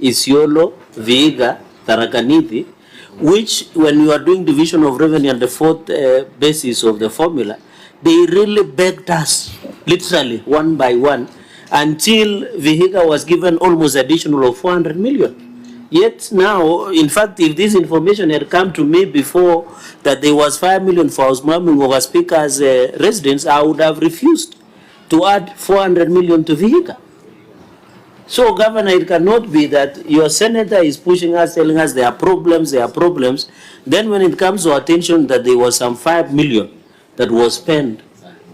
Isiolo, Vihiga, Tharaka Nithi, which when you are doing division of revenue on the fourth basis of the formula, they really begged us, literally, one by one, until Vihiga was given almost additional of 400 million. Yet now, in fact, if this information had come to me before that there was 5 million for housewarming of a speaker's residence, I would have refused to add 400 million to Vihiga. So, Governor, it cannot be that your senator is pushing us, telling us there are problems, there are problems. Then when it comes to attention that there was some 5 million that was spent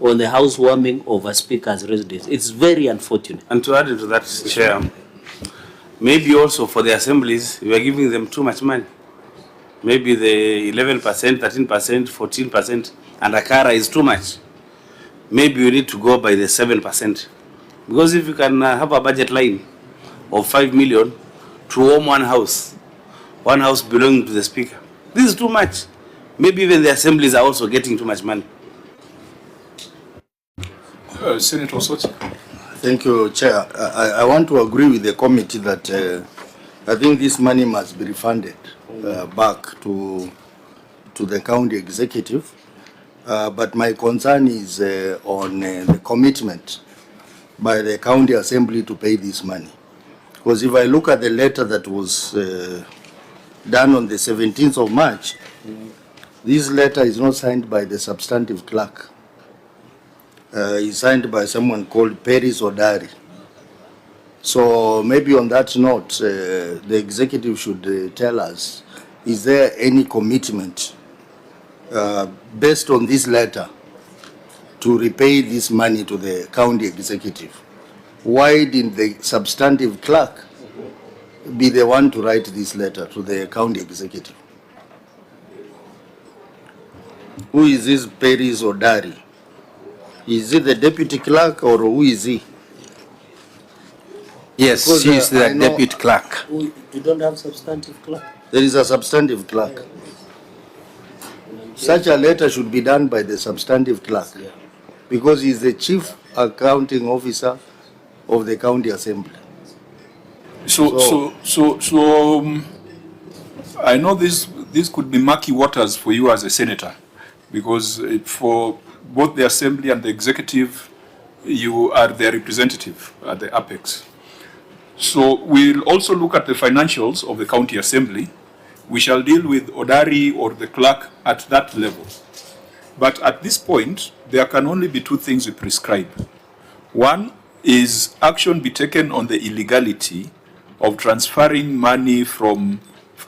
on the housewarming of a speaker's residence, it's very unfortunate. And to add to that, Chair, maybe also for the assemblies, we are giving them too much money. Maybe the 11%, 13%, 14%, and Akara is too much. Maybe we need to go by the 7%. Because if you can have a budget line of 5 million to own one house belonging to the speaker, this is too much. Maybe even the assemblies are also getting too much money. Senator Osotsi. Thank you, Chair. I want to agree with the committee that I think this money must be refunded back to the county executive. But my concern is on the commitment by the county assembly to pay this money. Because if I look at the letter that was done on the 17th of March, this letter is not signed by the substantive clerk. It's signed by someone called Peris Odari. So maybe on that note, the executive should tell us, is there any commitment based on this letter to repay this money to the county executive? Why didn't the substantive clerk be the one to write this letter to the county executive? Who is this Peris Odari? Is it the deputy clerk or who is he? Yes, Because, she is the deputy clerk. You don't have substantive clerk? There is a substantive clerk. Such a letter should be done by the substantive clerk, because he is the chief accounting officer of the county assembly. So I know this could be murky waters for you as a senator, because for both the assembly and the executive, you are their representative at the apex. So we'll also look at the financials of the county assembly. We shall deal with Odari or the clerk at that level. But at this point, there can only be two things we prescribe. One is action be taken on the illegality of transferring money from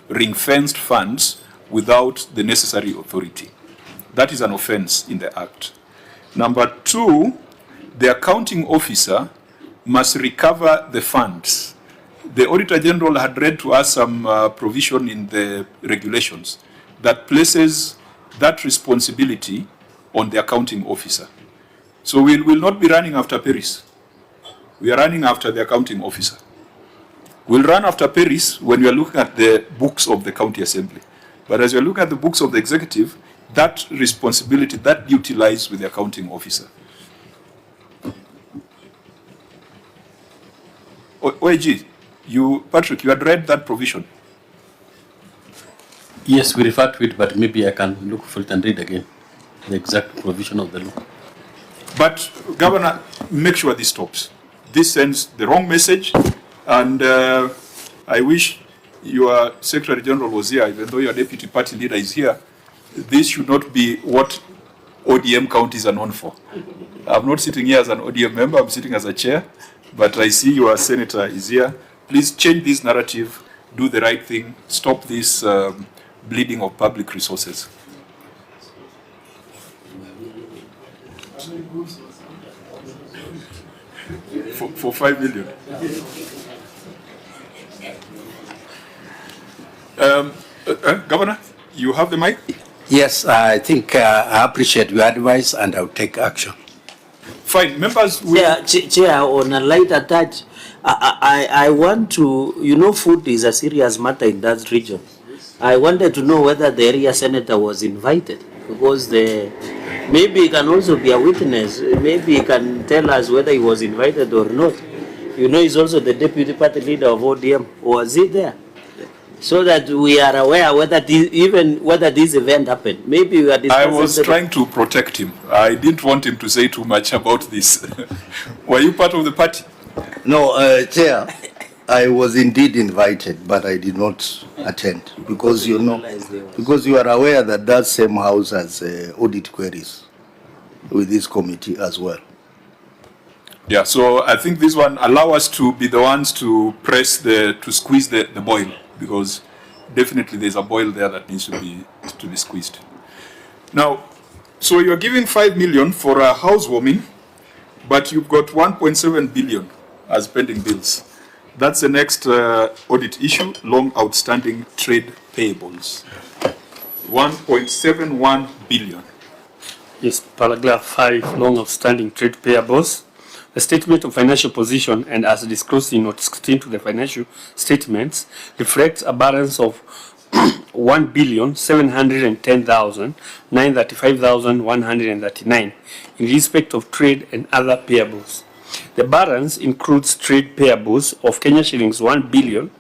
ring-fenced funds without the necessary authority. That is an offense in the Act. Number two, the accounting officer must recover the funds. The Auditor General had read to us some provision in the regulations that places that responsibility on the accounting officer. So we will not be running after Paris. We are running after the accounting officer. We'll run after Paris when we are looking at the books of the county assembly. But as we are looking at the books of the executive, that responsibility, that duty lies with the accounting officer. OIG, Patrick, you had read that provision. Yes, we refer to it, but maybe I can look for it and read again the exact provision of the law. But, Governor, make sure this stops. This sends the wrong message, and I wish your Secretary General was here, even though your deputy party leader is here. This should not be what ODM counties are known for. I'm not sitting here as an ODM member, I'm sitting as a chair, but I see your senator is here. Please change this narrative, do the right thing, stop this bleeding of public resources. For 5 million. Governor, you have the mic? Yes, I think I appreciate your advice and I'll take action. Fine, members. Chair, on a lighter touch, I want to, you know, food is a serious matter in that region. I wanted to know whether the area senator was invited, because maybe he can also be a witness. Maybe he can tell us whether he was invited or not. You know, he's also the deputy party leader of ODM. Was he there? So that we are aware whether whether this event happened. Maybe we are discussing. I was trying to protect him. I didn't want him to say too much about this. Were you part of the party? No, Chair, I was indeed invited, but I did not attend because you know, because you are aware that that same house has audit queries with this committee as well. Yeah, so I think this one allow us to be the ones to squeeze the boil, because definitely there's a boil there that needs to be squeezed. Now, so you're giving 5 million for a housewarming, but you've got 1.7 billion as pending bills. That's the next audit issue, long outstanding trade payables. 1.71 billion. Yes, paragraph 5, long outstanding trade payables. The statement of financial position, and as disclosed in note 16 to the financial statements, reflects a balance of 1,710,935,139 in respect of trade and other payables. The balance includes trade payables of Kenya shillings 1 billion